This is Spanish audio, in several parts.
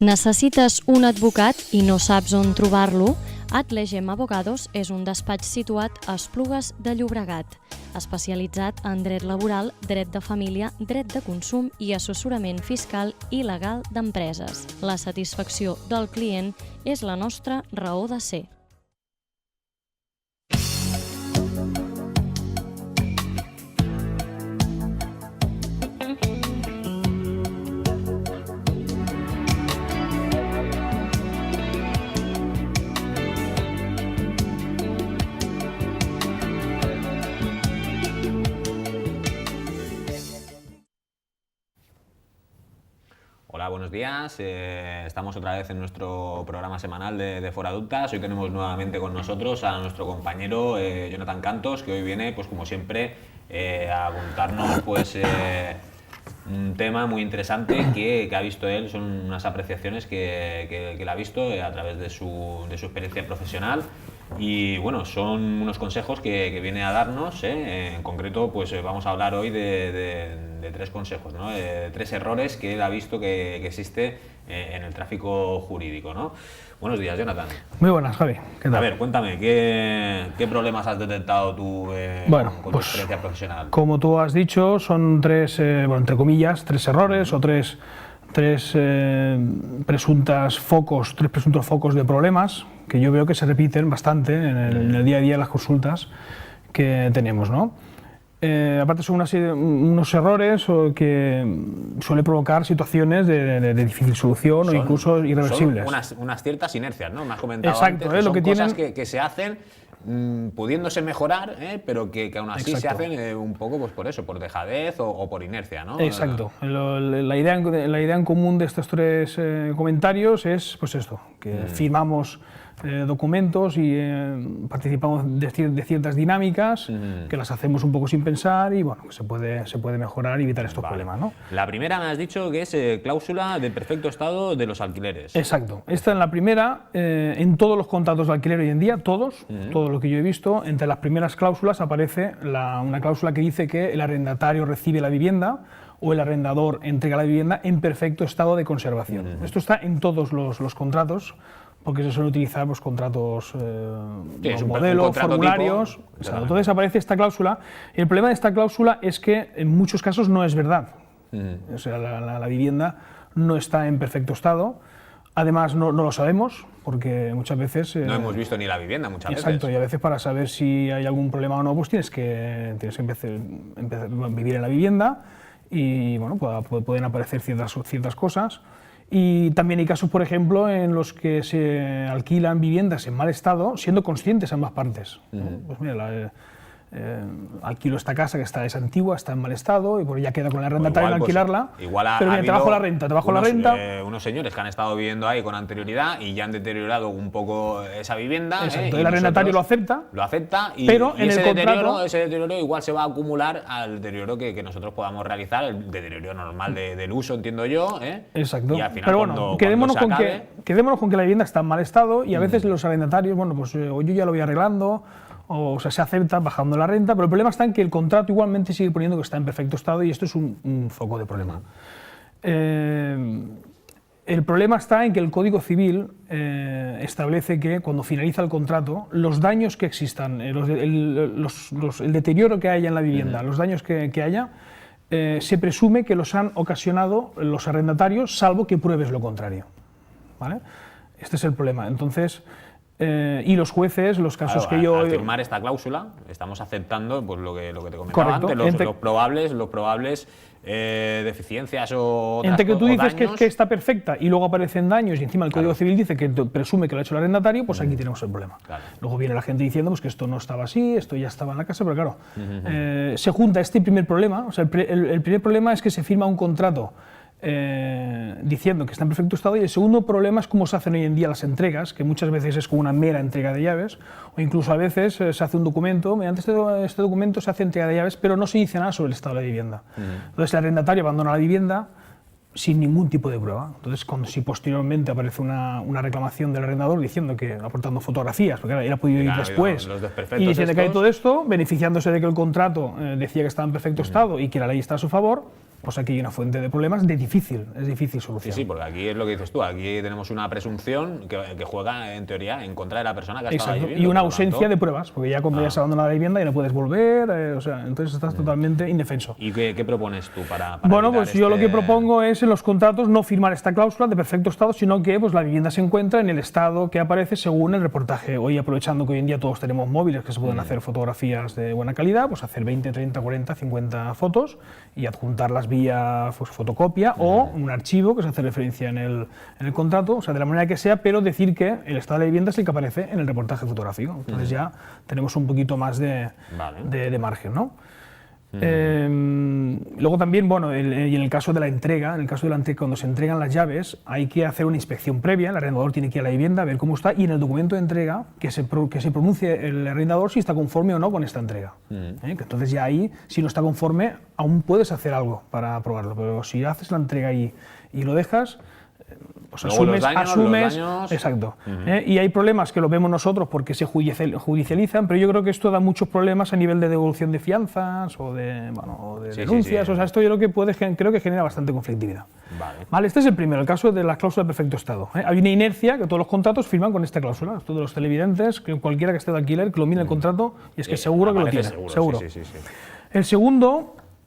Necessites un advocat i no saps on trobar-lo? Atlegem Abogados és un despatx situat a Esplugues de Llobregat, especialitzat en dret laboral, dret de família, dret de consum i assessorament fiscal i legal d'empreses. La satisfacció del client és la nostra raó de ser. Hola, buenos días. Estamos otra vez en nuestro programa semanal de Foradultas. Hoy tenemos nuevamente con nosotros a nuestro compañero Jonathan Cantos, que hoy viene, pues como siempre, a contarnos un tema muy interesante que ha visto él. Son unas apreciaciones que él ha visto a través de su experiencia profesional. Y bueno, son unos consejos que viene a darnos. En concreto, pues vamos a hablar hoy de tres consejos, ¿no? De tres errores que él ha visto que existe en el tráfico jurídico, ¿no? Buenos días, Jonathan. Muy buenas, Javi. ¿Qué tal? A ver, cuéntame, ¿qué problemas has detectado tú con tu experiencia profesional? Como tú has dicho, son tres, entre comillas, tres errores o tres presuntos focos de problemas que yo veo que se repiten bastante en el día a día de las consultas que tenemos, ¿no? Aparte son unos errores que suelen provocar situaciones de difícil solución o incluso irreversibles. Son unas ciertas inercias, ¿no? Me has comentado Exacto, antes, lo que cosas tienen... que se hacen pudiéndose mejorar, pero que aún así Exacto. se hacen un poco pues por eso, por dejadez o por inercia, ¿no? Exacto. La idea en común de estos tres comentarios es pues esto, que firmamos documentos y participamos de ciertas dinámicas que las hacemos un poco sin pensar y bueno, que se puede mejorar y evitar estos problemas, ¿no? La primera me has dicho que es cláusula de perfecto estado de los alquileres. Exacto. Esta es la primera, en todos los contratos de alquiler hoy en día, todo lo que yo he visto, entre las primeras cláusulas aparece una cláusula que dice que el arrendatario recibe la vivienda o el arrendador entrega la vivienda en perfecto estado de conservación. Esto está en todos los contratos, porque se suelen utilizar pues, contratos, modelos, formularios. Tipo, entonces aparece esta cláusula. Y el problema de esta cláusula es que en muchos casos no es verdad. O sea, la vivienda no está en perfecto estado. Además, no lo sabemos, porque muchas veces... no hemos visto ni la vivienda muchas veces. Exacto, y a veces para saber si hay algún problema o no, pues tienes que empezar a vivir en la vivienda y bueno, pueden aparecer ciertas cosas. Y también hay casos, por ejemplo, en los que se alquilan viviendas en mal estado, siendo conscientes ambas partes. Pues mira, alquilo esta casa que es antigua, está en mal estado, y pues ya queda con el arrendatario en alquilarla, pero mira, te bajo la renta. Unos señores que han estado viviendo ahí con anterioridad y ya han deteriorado un poco esa vivienda. Exacto, el arrendatario lo acepta, pero en el contrato, ese deterioro igual se va a acumular al deterioro que nosotros podamos realizar, el deterioro normal del uso, entiendo yo. Exacto, y al final, pero bueno, quedémonos con que la vivienda está en mal estado y a veces los arrendatarios, bueno, pues yo ya lo voy arreglando, o sea, se acepta bajando la renta, pero el problema está en que el contrato igualmente sigue poniendo que está en perfecto estado y esto es un foco de problema. El problema está en que el Código Civil establece que cuando finaliza el contrato, los daños que existan, el deterioro que haya en la vivienda, los daños que haya, se presume que los han ocasionado los arrendatarios, salvo que pruebes lo contrario, ¿vale? Este es el problema. Entonces, y los jueces, los casos que yo... Al firmar esta cláusula, estamos aceptando pues, lo que te comentaba antes, los probables deficiencias o otras, entre que tú dices daños. que está perfecta y luego aparecen daños y encima el Código Civil dice que presume que lo ha hecho el arrendatario, pues aquí tenemos el problema. Claro. Luego viene la gente diciendo pues, que esto no estaba así, esto ya estaba en la casa, pero claro, se junta este primer problema. O sea, el primer problema es que se firma un contrato diciendo que está en perfecto estado, y el segundo problema es cómo se hacen hoy en día las entregas, que muchas veces es como una mera entrega de llaves, o incluso a veces se hace un documento, mediante este documento se hace entrega de llaves, pero no se dice nada sobre el estado de la vivienda. Entonces el arrendatario abandona la vivienda sin ningún tipo de prueba. Entonces, si posteriormente aparece una reclamación del arrendador diciendo que, aportando fotografías, porque él ha podido ir después, y diciendo que hay todo esto, beneficiándose de que el contrato decía que estaba en perfecto estado y que la ley está a su favor, pues aquí hay una fuente de problemas es difícil solucionar. Sí, porque aquí es lo que dices tú, aquí tenemos una presunción que juega, en teoría, en contra de la persona que ha estado ahí viviendo. Y una ausencia de pruebas, porque ya cuando ya has abandonado la vivienda ya no puedes volver, o sea, entonces estás totalmente indefenso. ¿Y qué propones tú para bueno, pues yo lo que propongo es en los contratos no firmar esta cláusula de perfecto estado, sino que pues, la vivienda se encuentra en el estado que aparece según el reportaje. Hoy, aprovechando que hoy en día todos tenemos móviles que se pueden hacer fotografías de buena calidad, pues hacer 20, 30, 40, 50 fotos y adjuntarlas vía pues, fotocopia o un archivo que se hace referencia en el contrato, o sea, de la manera que sea, pero decir que el estado de la vivienda es el que aparece en el reportaje fotográfico. Entonces ya tenemos un poquito más de margen, ¿no? Luego también, bueno, y en el caso de la entrega, cuando se entregan las llaves, hay que hacer una inspección previa, el arrendador tiene que ir a la vivienda a ver cómo está y en el documento de entrega que se pronuncie el arrendador si está conforme o no con esta entrega. Que entonces ya ahí, si no está conforme, aún puedes hacer algo para aprobarlo, pero si haces la entrega y lo dejas, pues asumes, exacto. Y hay problemas que lo vemos nosotros porque se judicializan, pero yo creo que esto da muchos problemas a nivel de devolución de fianzas o de denuncias. O sea, esto yo creo que genera bastante conflictividad. Vale, este es el primero, el caso de la cláusula de perfecto estado. Hay una inercia que todos los contratos firman con esta cláusula. Esto de los televidentes, que cualquiera que esté de alquiler, que lo mire el contrato y es que seguro que lo tiene. Seguro.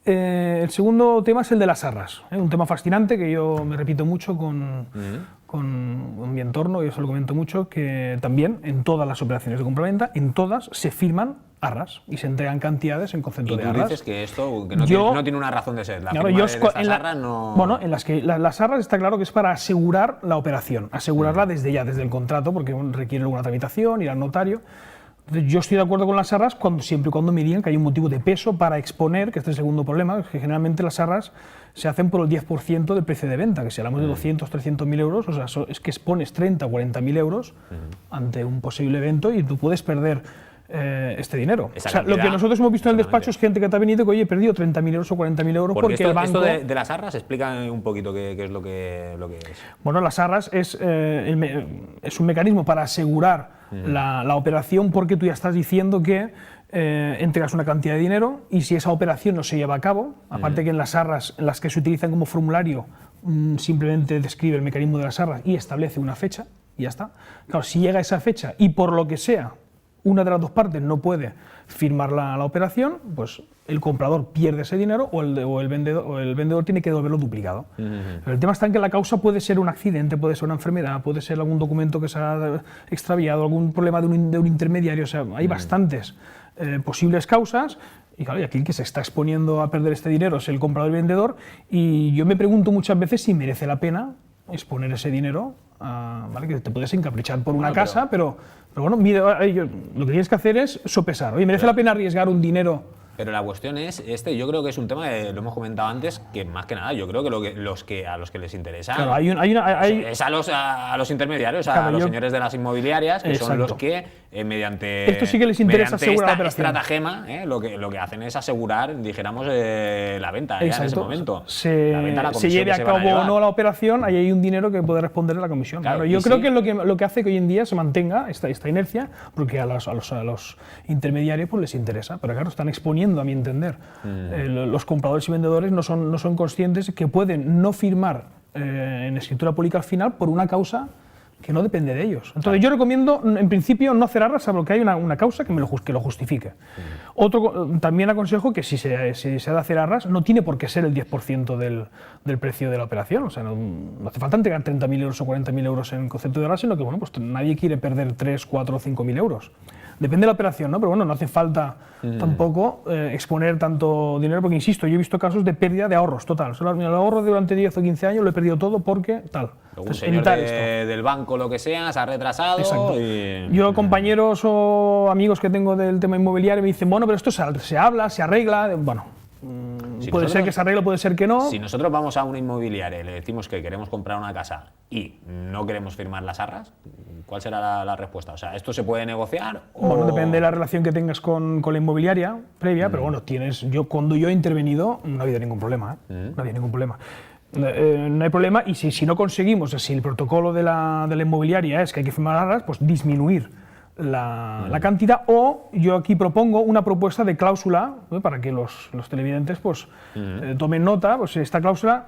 El segundo tema es el de las arras, un tema fascinante que yo me repito mucho con mi entorno, yo se lo comento mucho, que también en todas las operaciones de compraventa, en todas se firman arras y se entregan cantidades en concepto de arras. Y tú dices que esto no tiene una razón de ser, arras no... Bueno, en las arras está claro que es para asegurar la operación, asegurarla desde el contrato, porque requiere alguna tramitación, ir al notario. Yo estoy de acuerdo con las arras siempre y cuando me digan que hay un motivo de peso para exponer, que este es el segundo problema, que generalmente las arras se hacen por el 10% del precio de venta, que si hablamos de 200, 300.000 euros, o sea, es que expones 30 o 40.000 euros ante un posible evento y tú puedes perder este dinero. O sea, lo que nosotros hemos visto en el despacho es gente que te ha venido y que, oye, he perdido 30.000 euros o 40.000 euros porque el banco... Esto de las arras, explica un poquito qué es lo que es. Bueno, las arras es un mecanismo para asegurar la operación porque tú ya estás diciendo que entregas una cantidad de dinero y si esa operación no se lleva a cabo, aparte que en las arras en las que se utilizan como formulario simplemente describe el mecanismo de las arras y establece una fecha y ya está. Claro, si llega esa fecha y por lo que sea una de las dos partes no puede firmar la operación, pues el comprador pierde ese dinero o el vendedor tiene que devolverlo duplicado. Pero el tema está en que la causa puede ser un accidente, puede ser una enfermedad, puede ser algún documento que se ha extraviado, algún problema de un intermediario, o sea, hay bastantes posibles causas. Y claro, y aquí el que se está exponiendo a perder este dinero es el comprador y el vendedor, y yo me pregunto muchas veces si merece la pena exponer ese dinero, ¿vale? Que te puedes encaprichar por una casa, pero bueno, mira, lo que tienes que hacer es sopesar. Oye, ¿merece la pena arriesgar un dinero? Pero la cuestión es, yo creo que es un tema, lo hemos comentado antes, que más que nada, yo creo que a los que les interesa claro, es a los intermediarios, a los señores de las inmobiliarias, que son los que mediante esto sí que les interesa asegurar la operación. Estratagema, lo que hacen es asegurar, dijéramos, la venta ya en ese momento. Se lleve a cabo o no la operación, ahí hay un dinero que puede responder a la comisión. Claro, yo creo que lo que hace que hoy en día se mantenga esta inercia, porque a los intermediarios pues les interesa, pero claro, están exponiendo, a mi entender, los compradores y vendedores no son conscientes que pueden no firmar en escritura pública al final por una causa que no depende de ellos. Entonces yo recomiendo, en principio, no hacer arras salvo que hay una causa que lo justifique. También aconsejo que si se ha de hacer arras, no tiene por qué ser el 10% del precio de la operación. O sea, no hace falta entregar 30.000 euros o 40.000 euros en concepto de arras, sino que bueno, pues nadie quiere perder 3, 4 o 5.000 euros. Depende de la operación, ¿no? Pero bueno, no hace falta tampoco exponer tanto dinero, porque insisto, yo he visto casos de pérdida de ahorros total. O sea, el ahorro durante 10 o 15 años lo he perdido todo porque tal. Un señor del banco, lo que sea, se ha retrasado. Exacto. Yo, compañeros o amigos que tengo del tema inmobiliario, me dicen, bueno, pero esto se habla, se arregla. Bueno, puede ser que se arregle, puede ser que no. Si nosotros vamos a una inmobiliaria y le decimos que queremos comprar una casa y no queremos firmar las arras, ¿cuál será la respuesta? O sea, ¿esto se puede negociar? Bueno, depende de la relación que tengas con la inmobiliaria previa, pero bueno, cuando yo he intervenido no ha habido ningún problema. No había ningún problema. No hay problema, y si no conseguimos, si el protocolo de la inmobiliaria es que hay que firmar arras, pues disminuir la cantidad, o yo aquí propongo una propuesta de cláusula, para que los televidentes pues, tomen nota. Pues esta cláusula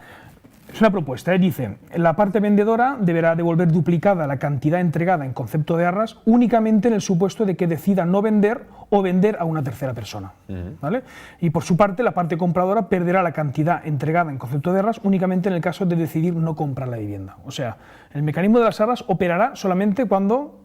es una propuesta, dice: la parte vendedora deberá devolver duplicada la cantidad entregada en concepto de arras únicamente en el supuesto de que decida no vender o vender a una tercera persona. ¿Vale? Y por su parte, la parte compradora perderá la cantidad entregada en concepto de arras únicamente en el caso de decidir no comprar la vivienda. O sea, el mecanismo de las arras operará solamente cuando,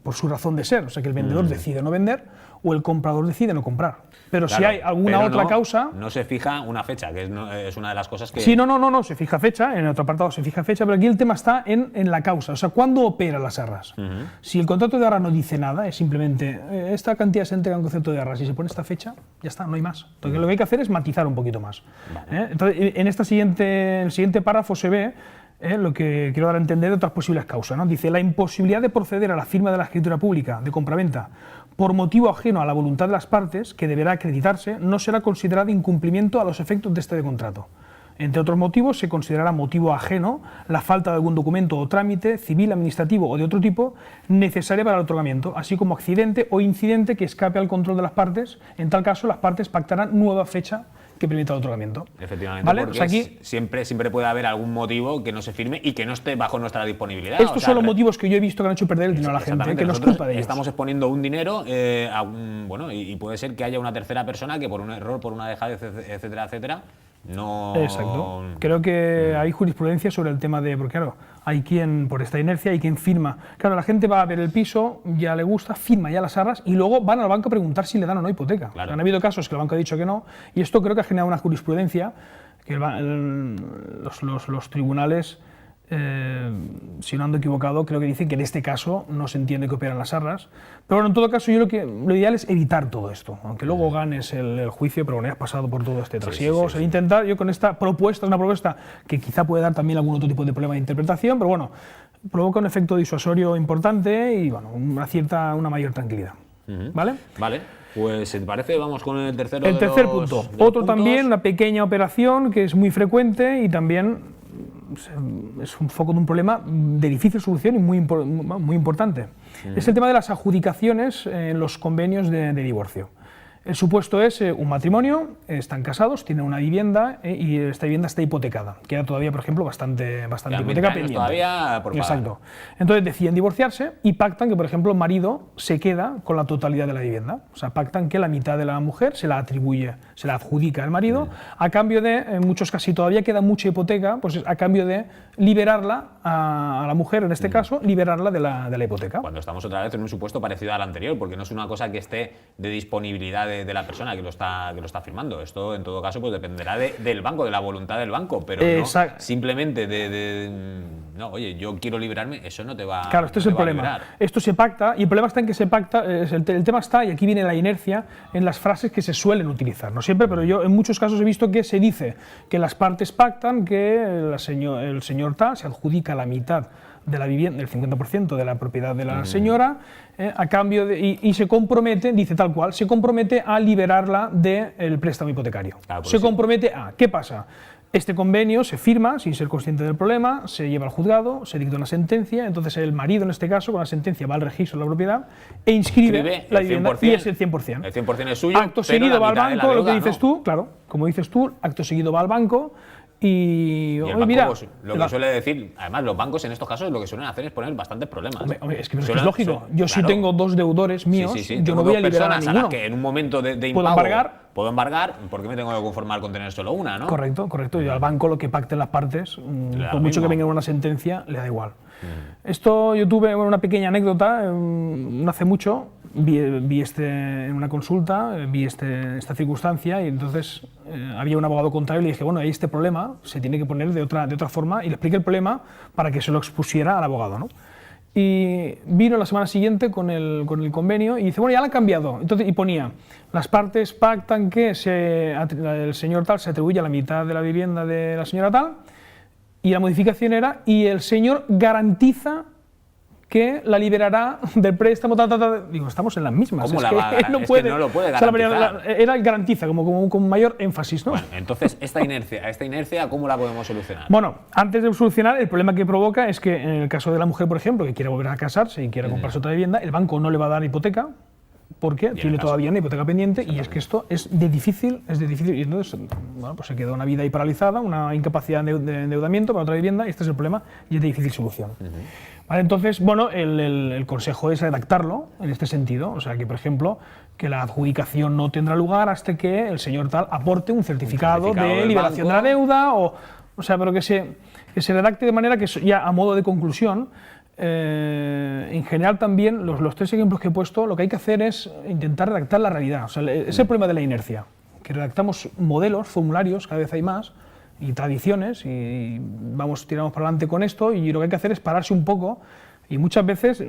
por su razón de ser, o sea, que el vendedor decide no vender o el comprador decide no comprar. Pero claro, si hay alguna otra causa... No se fija una fecha, que es una de las cosas que... Sí, no, se fija fecha, en otro apartado se fija fecha, pero aquí el tema está en la causa, o sea, ¿cuándo operan las arras? Si el contrato de arras no dice nada, es simplemente esta cantidad se entrega en concepto de arras y se pone esta fecha, ya está, no hay más. Entonces lo que hay que hacer es matizar un poquito más. Vale. Entonces, en el siguiente párrafo se ve lo que quiero dar a entender de otras posibles causas, ¿no? Dice: la imposibilidad de proceder a la firma de la escritura pública de compraventa por motivo ajeno a la voluntad de las partes, que deberá acreditarse, no será considerada incumplimiento a los efectos de este contrato. Entre otros motivos, se considerará motivo ajeno la falta de algún documento o trámite civil, administrativo o de otro tipo necesario para el otorgamiento, así como accidente o incidente que escape al control de las partes. En tal caso, las partes pactarán nueva fecha que permita el otorgamiento. Efectivamente, ¿vale? Porque o sea, aquí, siempre puede haber algún motivo que no se firme y que no esté bajo nuestra disponibilidad. Estos son los motivos que yo he visto que han hecho perder el dinero a la gente, que no es culpa de ellos. Estamos exponiendo un dinero, bueno, y puede ser que haya una tercera persona que por un error, por una dejadez, etcétera, etcétera, no... Exacto. Creo que hay jurisprudencia sobre el tema de... Porque claro, hay quien, por esta inercia, hay quien firma. Claro, la gente va a ver el piso, ya le gusta, firma ya las arras y luego van al banco a preguntar si le dan o no hipoteca. Claro. O sea, han habido casos que el banco ha dicho que no, y esto creo que ha generado una jurisprudencia que los tribunales, si no ando equivocado, creo que dicen que en este caso no se entiende que operan las arras. Pero bueno, en todo caso, lo ideal es evitar todo esto, aunque luego ganes el juicio, pero bueno, ya has pasado por todo este trasiego. Sí. Intentar, yo con esta propuesta, es una propuesta que quizá puede dar también algún otro tipo de problema de interpretación, pero bueno, provoca un efecto disuasorio importante y bueno, una mayor tranquilidad. ¿Vale? Vale. Pues, si te parece, vamos con el tercero. El tercer punto. Otro también, una pequeña operación que es muy frecuente y también es un foco de un problema de difícil solución y muy importante. Es el tema de las adjudicaciones en los convenios de divorcio. El supuesto es un matrimonio, están casados, tienen una vivienda y esta vivienda está hipotecada. Queda todavía, por ejemplo, bastante hipoteca pendiente. Todavía por pagar. Exacto. Entonces deciden divorciarse y pactan que, por ejemplo, el marido se queda con la totalidad de la vivienda. O sea, pactan que la mitad de la mujer se la adjudica al marido, a cambio de, en muchos casos, si todavía queda mucha hipoteca, pues a cambio de liberarla a la mujer, en este caso, liberarla de la hipoteca. Cuando estamos otra vez en un supuesto parecido al anterior, porque no es una cosa que esté de disponibilidad de la persona que lo está firmando. Esto, en todo caso, pues dependerá del banco, de la voluntad del banco, pero no simplemente no, oye, yo quiero librarme, eso no te va a Claro, este es el problema. Esto se pacta, y el problema está en que se pacta, el tema está, y aquí viene la inercia, en las frases que se suelen utilizar. No siempre, pero yo en muchos casos he visto que se dice que las partes pactan que el señor tal se adjudica la mitad de la vivienda, el 50% de la propiedad de la señora, a cambio y se compromete, dice tal cual, se compromete a liberarla del préstamo hipotecario. Claro, se compromete a, ¿qué pasa? Este convenio se firma sin ser consciente del problema, se lleva al juzgado, se dicta una sentencia, entonces el marido en este caso con la sentencia va al registro de la propiedad e inscribe la vivienda y es el 100%. El 100% es suyo, acto seguido va al banco, lo que dices tú, claro, como dices tú, acto seguido va al banco. Y el banco, mira, pues, lo que suele decir, además los bancos en estos casos lo que suelen hacer es poner bastantes problemas. Hombre, es que es lógico. Yo si tengo dos deudores míos, yo no voy a liberar a ninguno. Que en un momento de impago puedo embargar, ¿por qué me tengo que conformar con tener solo una, no? Correcto. Y al banco lo que pacten las partes, por mucho que venga una sentencia, le da igual. Esto yo tuve una pequeña anécdota, no hace mucho, vi en una consulta, vi esta circunstancia y entonces había un abogado contrario y le dije, bueno, hay este problema, se tiene que poner de otra forma y le expliqué el problema para que se lo expusiera al abogado, ¿no? Y vino la semana siguiente con el convenio y dice, bueno, ya lo han cambiado. Entonces, y ponía, las partes pactan que el señor tal se atribuye a la mitad de la vivienda de la señora tal, y la modificación era, y el señor garantiza que la liberará del préstamo, digo, estamos en las mismas. ¿Cómo la va a garantir? Es que no lo puede garantizar. Era garantiza, con mayor énfasis, ¿no? Bueno, entonces, esta inercia, ¿cómo la podemos solucionar? Bueno, antes de solucionar, el problema que provoca es que en el caso de la mujer, por ejemplo, que quiere volver a casarse y quiere comprarse otra vivienda, el banco no le va a dar hipoteca, porque tiene todavía una hipoteca pendiente, y es que esto es de difícil, y entonces, bueno, pues se queda una vida ahí paralizada, una incapacidad de endeudamiento para otra vivienda, y este es el problema, y es de difícil solución. Vale, entonces, bueno, el consejo es redactarlo en este sentido, o sea, que por ejemplo, que la adjudicación no tendrá lugar hasta que el señor tal aporte un certificado de liberación de la deuda, o sea, pero que se redacte de manera que ya a modo de conclusión. En general también, los tres ejemplos que he puesto, lo que hay que hacer es intentar redactar la realidad. O sea, es el problema de la inercia, que redactamos modelos, formularios, cada vez hay más, y tradiciones, y tiramos para adelante con esto, y lo que hay que hacer es pararse un poco, y muchas veces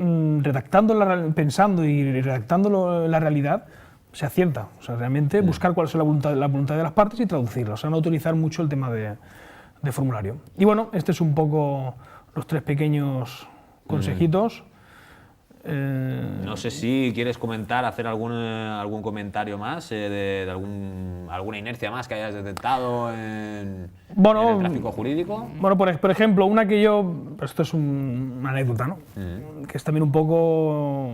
pensando y redactando la realidad, se acierta. O sea, realmente buscar cuál es la voluntad de las partes y traducirlo, o sea, no utilizar mucho el tema de formulario. Y bueno, este es un poco los tres pequeños consejitos. No sé si quieres comentar, hacer algún comentario más de alguna inercia más que hayas detectado en el tráfico jurídico. Bueno, por ejemplo, una que esto es una anécdota, ¿no? Que es también un poco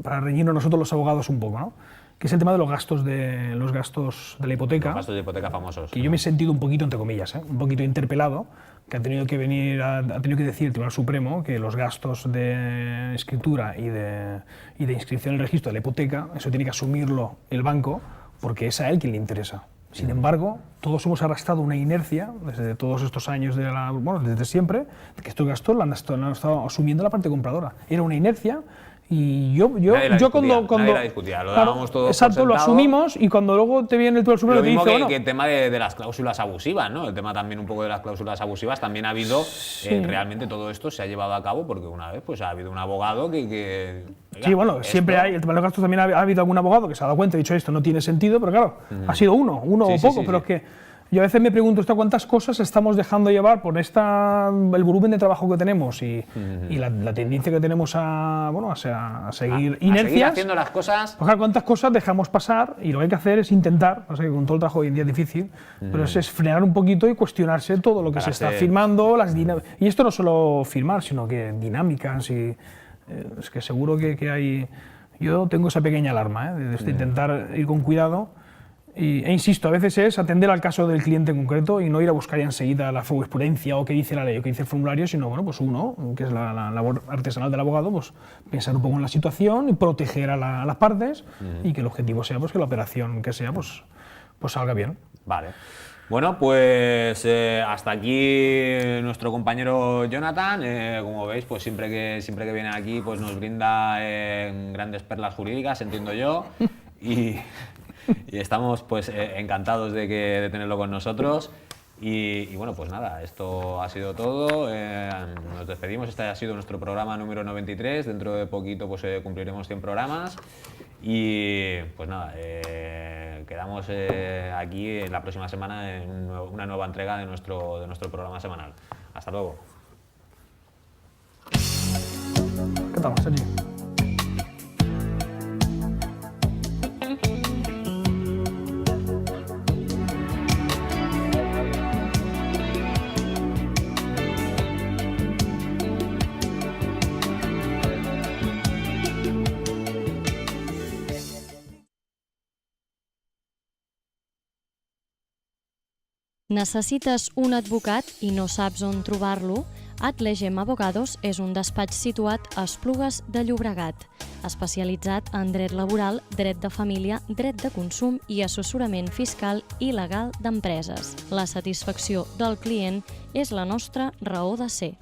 para reñirnos nosotros los abogados un poco, ¿no? Que es el tema de los gastos de la hipoteca. Los gastos de hipoteca famosos. Que yo me he sentido un poquito, entre comillas, un poquito interpelado, que ha tenido que decir el Tribunal Supremo que los gastos de escritura y de inscripción en el registro de la hipoteca, eso tiene que asumirlo el banco, porque es a él quien le interesa. Sin embargo, todos hemos arrastrado una inercia desde todos estos años, desde siempre, de que estos gastos lo han estado asumiendo la parte compradora. Era una inercia. Y yo cuando la discutía, lo dábamos todo exacto, lo asumimos, y cuando luego te viene el Tribunal Supremo te dice, bueno, que el tema de las cláusulas abusivas, ¿no? El tema también un poco de las cláusulas abusivas, también ha habido, realmente todo esto se ha llevado a cabo porque una vez pues ha habido un abogado que sí, bueno, siempre hay, el tema de los gastos también ha habido algún abogado que se ha dado cuenta y ha dicho esto no tiene sentido, pero claro, ha sido uno o poco, pero es que yo a veces me pregunto cuántas cosas estamos dejando llevar por el volumen de trabajo que tenemos y la tendencia que tenemos a seguir inercias. A seguir haciendo las cosas. Pues claro, cuántas cosas dejamos pasar, y lo que hay que hacer es intentar, o sea, que con todo el trabajo hoy en día es difícil, pero es frenar un poquito y cuestionarse todo lo que se está firmando, y esto no solo firmar, sino que dinámicas, y es que seguro que hay. Yo tengo esa pequeña alarma, de intentar ir con cuidado. E insisto, a veces es atender al caso del cliente en concreto y no ir a buscar ya enseguida la jurisprudencia o qué dice la ley o qué dice el formulario, sino bueno, pues uno, que es la labor artesanal del abogado, pues pensar un poco en la situación y proteger a las partes y que el objetivo sea pues que la operación que sea pues salga bien. Vale. Bueno, pues hasta aquí nuestro compañero Jonathan. Como veis, pues siempre que viene aquí pues nos brinda grandes perlas jurídicas, entiendo yo, y estamos pues encantados de tenerlo con nosotros. Y bueno, pues nada, esto ha sido todo. Nos despedimos. Este ha sido nuestro programa número 93. Dentro de poquito pues cumpliremos 100 programas. Y pues nada, quedamos aquí la próxima semana en una nueva entrega de nuestro programa semanal. Hasta luego. ¿Qué tal, Sergio? Necessites un advocat i no saps on trobar-lo? Atlegem Abogados és un despatx situat a Esplugues de Llobregat, especialitzat en dret laboral, dret de família, dret de consum i assessorament fiscal i legal d'empreses. La satisfacció del client és la nostra raó de ser.